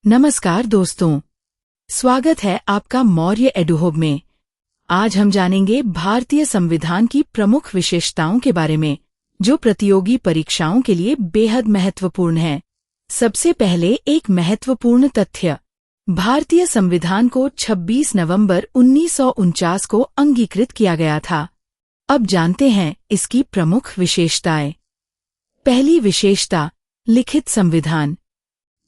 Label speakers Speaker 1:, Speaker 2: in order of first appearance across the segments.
Speaker 1: नमस्कार दोस्तों, स्वागत है आपका मौर्य एडुहब में। आज हम जानेंगे भारतीय संविधान की प्रमुख विशेषताओं के बारे में, जो प्रतियोगी परीक्षाओं के लिए बेहद महत्वपूर्ण है। सबसे पहले एक महत्वपूर्ण तथ्य, भारतीय संविधान को 26 नवंबर 1949 को अंगीकृत किया गया था। अब जानते हैं इसकी प्रमुख विशेषताएं। पहली विशेषता, लिखित संविधान।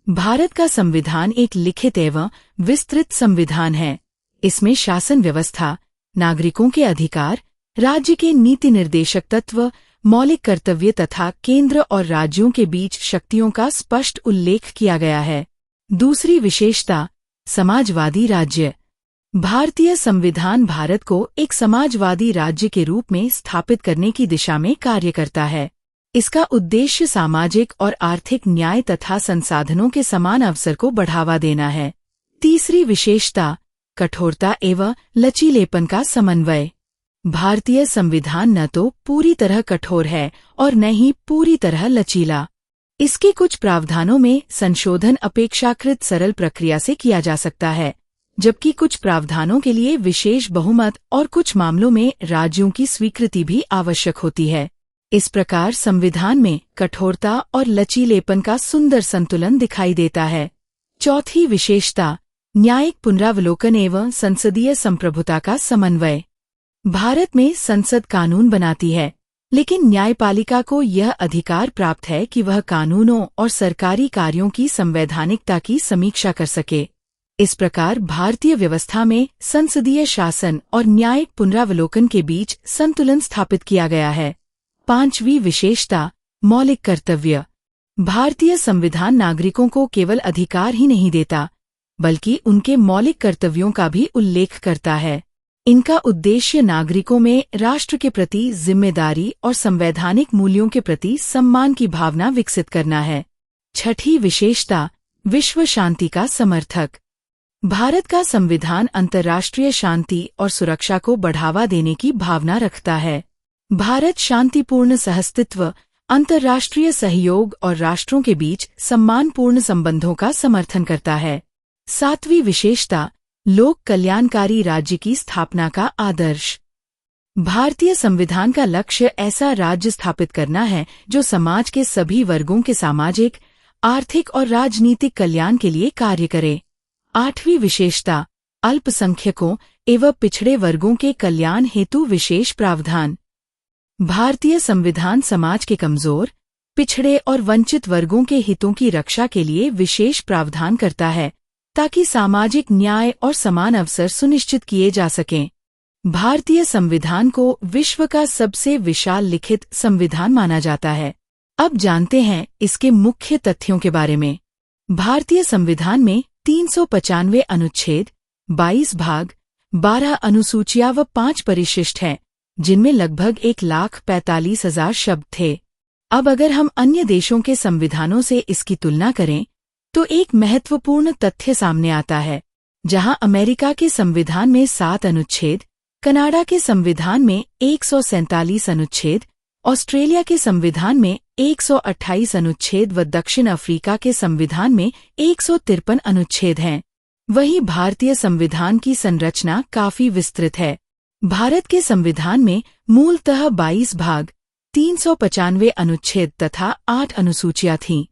Speaker 1: भारत का संविधान एक लिखित एवं विस्तृत संविधान है। इसमें शासन व्यवस्था, नागरिकों के अधिकार, राज्य के नीति निर्देशक तत्व, मौलिक कर्तव्य तथा केंद्र और राज्यों के बीच शक्तियों का स्पष्ट उल्लेख किया गया है। दूसरी विशेषता, समाजवादी राज्य। भारतीय संविधान भारत को एक समाजवादी राज्य के रूप में स्थापित करने की दिशा में कार्य करता है। इसका उद्देश्य सामाजिक और आर्थिक न्याय तथा संसाधनों के समान अवसर को बढ़ावा देना है। तीसरी विशेषता, कठोरता एवं लचीलेपन का समन्वय। भारतीय संविधान न तो पूरी तरह कठोर है और न ही पूरी तरह लचीला। इसके कुछ प्रावधानों में संशोधन अपेक्षाकृत सरल प्रक्रिया से किया जा सकता है, जबकि कुछ प्रावधानों के लिए विशेष बहुमत और कुछ मामलों में राज्यों की स्वीकृति भी आवश्यक होती है। इस प्रकार संविधान में कठोरता और लचीलेपन का सुंदर संतुलन दिखाई देता है। चौथी विशेषता, न्यायिक पुनरावलोकन एवं संसदीय संप्रभुता का समन्वय। भारत में संसद कानून बनाती है, लेकिन न्यायपालिका को यह अधिकार प्राप्त है कि वह कानूनों और सरकारी कार्यों की संवैधानिकता की समीक्षा कर सके। इस प्रकार भारतीय व्यवस्था में संसदीय शासन और न्यायिक पुनरावलोकन के बीच संतुलन स्थापित किया गया है। पांचवी विशेषता, मौलिक कर्तव्य। भारतीय संविधान नागरिकों को केवल अधिकार ही नहीं देता, बल्कि उनके मौलिक कर्तव्यों का भी उल्लेख करता है। इनका उद्देश्य नागरिकों में राष्ट्र के प्रति जिम्मेदारी और संवैधानिक मूल्यों के प्रति सम्मान की भावना विकसित करना है। छठी विशेषता, विश्व शांति का समर्थक। भारत का संविधान अंतर्राष्ट्रीय शांति और सुरक्षा को बढ़ावा देने की भावना रखता है। भारत शांतिपूर्ण सहअस्तित्व, अंतर्राष्ट्रीय सहयोग और राष्ट्रों के बीच सम्मानपूर्ण संबंधों का समर्थन करता है। सातवीं विशेषता, लोक कल्याणकारी राज्य की स्थापना का आदर्श। भारतीय संविधान का लक्ष्य ऐसा राज्य स्थापित करना है जो समाज के सभी वर्गों के सामाजिक, आर्थिक और राजनीतिक कल्याण के लिए कार्य करे। आठवीं विशेषता, अल्पसंख्यकों एवं पिछड़े वर्गों के कल्याण हेतु विशेष प्रावधान। भारतीय संविधान समाज के कमजोर, पिछड़े और वंचित वर्गों के हितों की रक्षा के लिए विशेष प्रावधान करता है, ताकि सामाजिक न्याय और समान अवसर सुनिश्चित किए जा सकें। भारतीय संविधान को विश्व का सबसे विशाल लिखित संविधान माना जाता है। अब जानते हैं इसके मुख्य तथ्यों के बारे में। भारतीय संविधान में 395 अनुच्छेद, 22 भाग, 12 अनुसूचियां व 5 परिशिष्ट हैं, जिनमें लगभग 1,45,000 शब्द थे। अब अगर हम अन्य देशों के संविधानों से इसकी तुलना करें, तो एक महत्वपूर्ण तथ्य सामने आता है। जहां अमेरिका के संविधान में 7 अनुच्छेद, कनाडा के संविधान में 147 अनुच्छेद, ऑस्ट्रेलिया के संविधान में 128 अनुच्छेद व दक्षिण अफ्रीका के संविधान में 153 अनुच्छेद हैं, वहीं भारतीय संविधान की संरचना काफी विस्तृत है। भारत के संविधान में मूलतः 22 भाग, 395 अनुच्छेद तथा 8 अनुसूचियां थीं।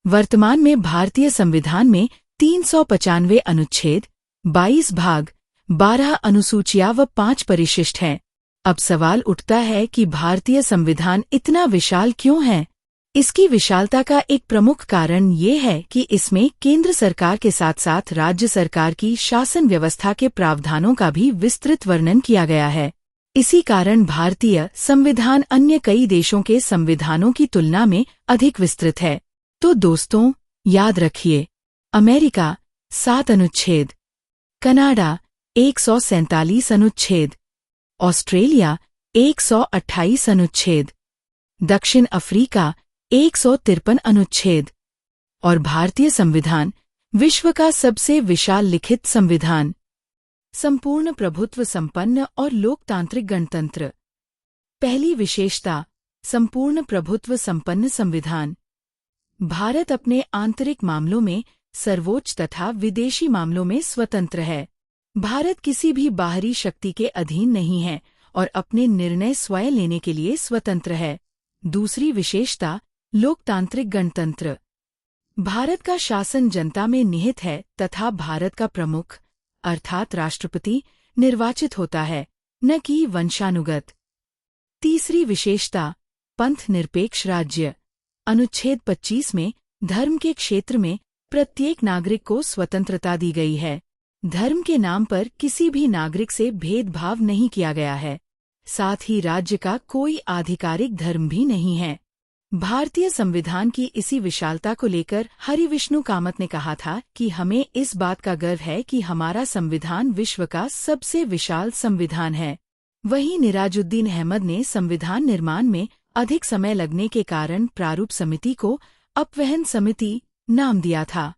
Speaker 1: वर्तमान में भारतीय संविधान में 395 अनुच्छेद, 22 भाग, 12 अनुसूचियां व 5 परिशिष्ट हैं। अब सवाल उठता है कि भारतीय संविधान इतना विशाल क्यों है? इसकी विशालता का एक प्रमुख कारण ये है कि इसमें केंद्र सरकार के साथ साथ राज्य सरकार की शासन व्यवस्था के प्रावधानों का भी विस्तृत वर्णन किया गया है। इसी कारण भारतीय संविधान अन्य कई देशों के संविधानों की तुलना में अधिक विस्तृत है। तो दोस्तों, याद रखिए, अमेरिका 7 अनुच्छेद, कनाडा 147 अनुच्छेद, ऑस्ट्रेलिया 128 अनुच्छेद, दक्षिण अफ्रीका 153 अनुच्छेद और भारतीय संविधान विश्व का सबसे विशाल लिखित संविधान। संपूर्ण प्रभुत्व संपन्न और लोकतांत्रिक गणतंत्र। पहली विशेषता, संपूर्ण प्रभुत्व संपन्न संविधान। भारत अपने आंतरिक मामलों में सर्वोच्च तथा विदेशी मामलों में स्वतंत्र है। भारत किसी भी बाहरी शक्ति के अधीन नहीं है और अपने निर्णय स्वयं लेने के लिए स्वतंत्र है। दूसरी विशेषता, लोकतांत्रिक गणतंत्र। भारत का शासन जनता में निहित है तथा भारत का प्रमुख अर्थात राष्ट्रपति निर्वाचित होता है, न कि वंशानुगत। तीसरी विशेषता, पंथ निरपेक्ष राज्य। अनुच्छेद 25 में धर्म के क्षेत्र में प्रत्येक नागरिक को स्वतंत्रता दी गई है। धर्म के नाम पर किसी भी नागरिक से भेदभाव नहीं किया गया है। साथ ही राज्य का कोई आधिकारिक धर्म भी नहीं है। भारतीय संविधान की इसी विशालता को लेकर हरिविष्णु कामत ने कहा था कि हमें इस बात का गर्व है कि हमारा संविधान विश्व का सबसे विशाल संविधान है। वहीं निराजुद्दीन अहमद ने संविधान निर्माण में अधिक समय लगने के कारण प्रारूप समिति को अपवहन समिति नाम दिया था।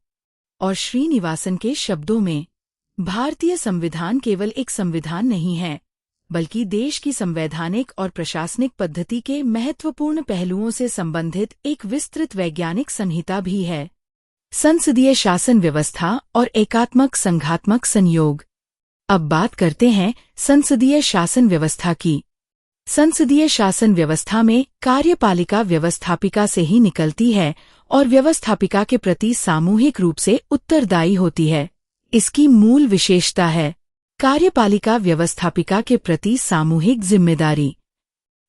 Speaker 1: और श्रीनिवासन के शब्दों में, भारतीय संविधान केवल एक संविधान नहीं है, बल्कि देश की संवैधानिक और प्रशासनिक पद्धति के महत्वपूर्ण पहलुओं से संबंधित एक विस्तृत वैज्ञानिक संहिता भी है। संसदीय शासन व्यवस्था और एकात्मक संघात्मक संयोग। अब बात करते हैं संसदीय शासन व्यवस्था की। संसदीय शासन व्यवस्था में कार्यपालिका व्यवस्थापिका से ही निकलती है और व्यवस्थापिका के प्रति सामूहिक रूप से उत्तरदायी होती है। इसकी मूल विशेषता है कार्यपालिका व्यवस्थापिका के प्रति सामूहिक जिम्मेदारी।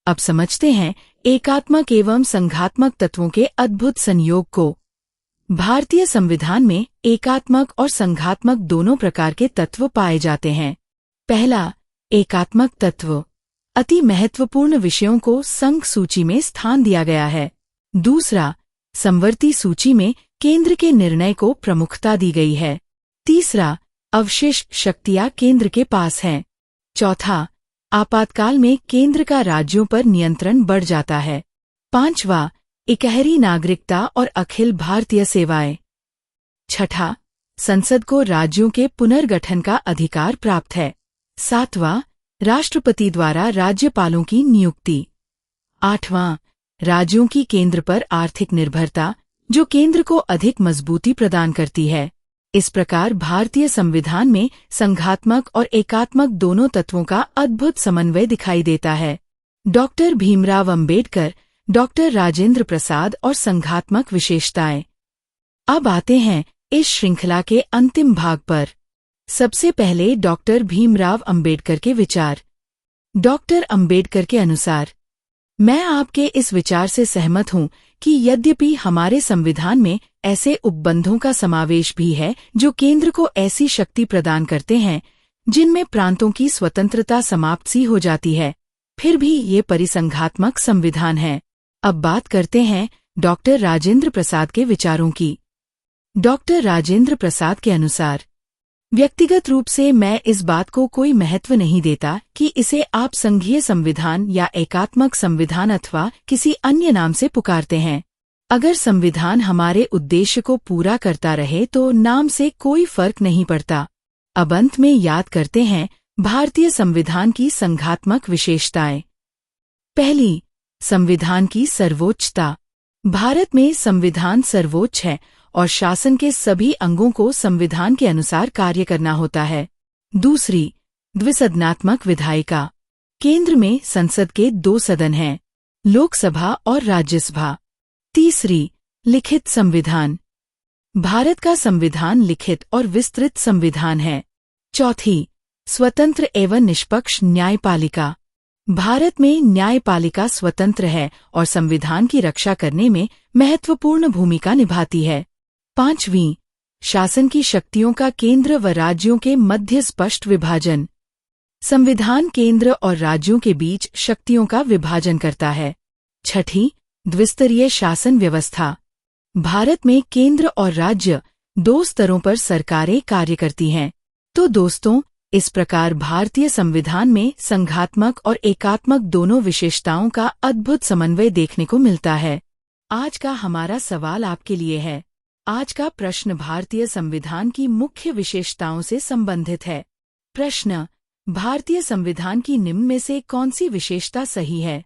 Speaker 1: अब समझते हैं एकात्मक एवं संघात्मक तत्वों के अद्भुत संयोग को। भारतीय संविधान में एकात्मक और संघात्मक दोनों प्रकार के तत्व पाए जाते हैं। पहला, एकात्मक तत्व। अति महत्वपूर्ण विषयों को संघ सूची में स्थान दिया गया है। दूसरा, समवर्ती सूची में केंद्र के निर्णय को प्रमुखता दी गई है। तीसरा, अवशिष्ट शक्तियां केंद्र के पास हैं। चौथा, आपातकाल में केंद्र का राज्यों पर नियंत्रण बढ़ जाता है। पांचवा, इकहरी नागरिकता और अखिल भारतीय सेवाएं। छठा, संसद को राज्यों के पुनर्गठन का अधिकार प्राप्त है। सातवां, राष्ट्रपति द्वारा राज्यपालों की नियुक्ति। आठवां, राज्यों की केंद्र पर आर्थिक निर्भरता, जो केंद्र को अधिक मजबूती प्रदान करती है। इस प्रकार भारतीय संविधान में संघात्मक और एकात्मक दोनों तत्वों का अद्भुत समन्वय दिखाई देता है। डॉक्टर भीमराव अंबेडकर, डॉक्टर राजेंद्र प्रसाद और संघात्मक विशेषताएं। अब आते हैं इस श्रृंखला के अंतिम भाग पर। सबसे पहले डॉक्टर भीमराव अंबेडकर के विचार। डॉक्टर अंबेडकर के अनुसार, मैं आपके इस विचार से सहमत हूं कि यद्यपि हमारे संविधान में ऐसे उपबंधों का समावेश भी है जो केंद्र को ऐसी शक्ति प्रदान करते हैं जिनमें प्रांतों की स्वतंत्रता समाप्त सी हो जाती है, फिर भी ये परिसंघात्मक संविधान है। अब बात करते हैं डॉक्टर राजेंद्र प्रसाद के विचारों की। डॉक्टर राजेंद्र प्रसाद के अनुसार, व्यक्तिगत रूप से मैं इस बात को कोई महत्व नहीं देता कि इसे आप संघीय संविधान या एकात्मक संविधान अथवा किसी अन्य नाम से पुकारते हैं। अगर संविधान हमारे उद्देश्य को पूरा करता रहे तो नाम से कोई फर्क नहीं पड़ता। अब अंत में याद करते हैं भारतीय संविधान की संघात्मक विशेषताएं। पहली, संविधान की सर्वोच्चता। भारत में संविधान सर्वोच्च है और शासन के सभी अंगों को संविधान के अनुसार कार्य करना होता है। दूसरी, द्विसदनात्मक विधायिका। केंद्र में संसद के 2 सदन हैं, लोकसभा और राज्यसभा। तीसरी, लिखित संविधान। भारत का संविधान लिखित और विस्तृत संविधान है। चौथी, स्वतंत्र एवं निष्पक्ष न्यायपालिका। भारत में न्यायपालिका स्वतंत्र है और संविधान की रक्षा करने में महत्वपूर्ण भूमिका निभाती है। पांचवीं, शासन की शक्तियों का केंद्र व राज्यों के मध्य स्पष्ट विभाजन। संविधान केंद्र और राज्यों के बीच शक्तियों का विभाजन करता है। छठी, द्विस्तरीय शासन व्यवस्था। भारत में केंद्र और राज्य 2 स्तरों पर सरकारें कार्य करती हैं। तो दोस्तों, इस प्रकार भारतीय संविधान में संघात्मक और एकात्मक दोनों विशेषताओं का अद्भुत समन्वय देखने को मिलता है। आज का हमारा सवाल आपके लिए है। आज का प्रश्न भारतीय संविधान की मुख्य विशेषताओं से संबंधित है। प्रश्न, भारतीय संविधान की निम्न में से कौन सी विशेषता सही है?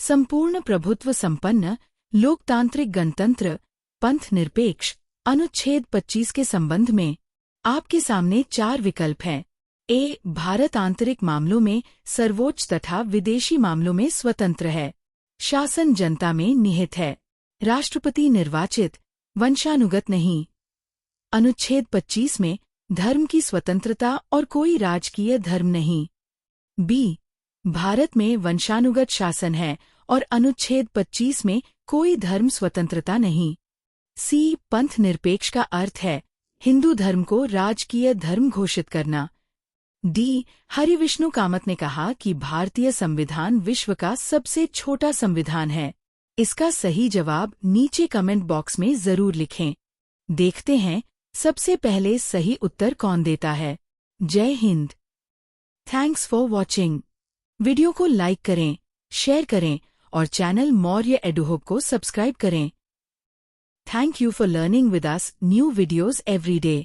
Speaker 1: संपूर्ण प्रभुत्व संपन्न, लोकतांत्रिक गणतंत्र, पंथ निरपेक्ष, अनुच्छेद 25 के संबंध में आपके सामने 4 विकल्प हैं। ए. भारत आंतरिक मामलों में सर्वोच्च तथा विदेशी मामलों में स्वतंत्र है। शासन जनता में निहित है। राष्ट्रपति निर्वाचित, वंशानुगत नहीं। अनुच्छेद 25 में धर्म की स्वतंत्रता और कोई राजकीय धर्म नहीं। बी. भारत में वंशानुगत शासन है और अनुच्छेद 25 में कोई धर्म स्वतंत्रता नहीं। सी. पंथ निरपेक्ष का अर्थ है हिंदू धर्म को राजकीय धर्म घोषित करना। डी. हरिविष्णु कामत ने कहा कि भारतीय संविधान विश्व का सबसे छोटा संविधान है। इसका सही जवाब नीचे कमेंट बॉक्स में जरूर लिखें। देखते हैं सबसे पहले सही उत्तर कौन देता है। जय Hind. Thanks for watching. Video को लाइक करें, शेयर करें और चैनल मौर्य एडुहोब को सब्सक्राइब करें। Thank you for learning with us new videos every day.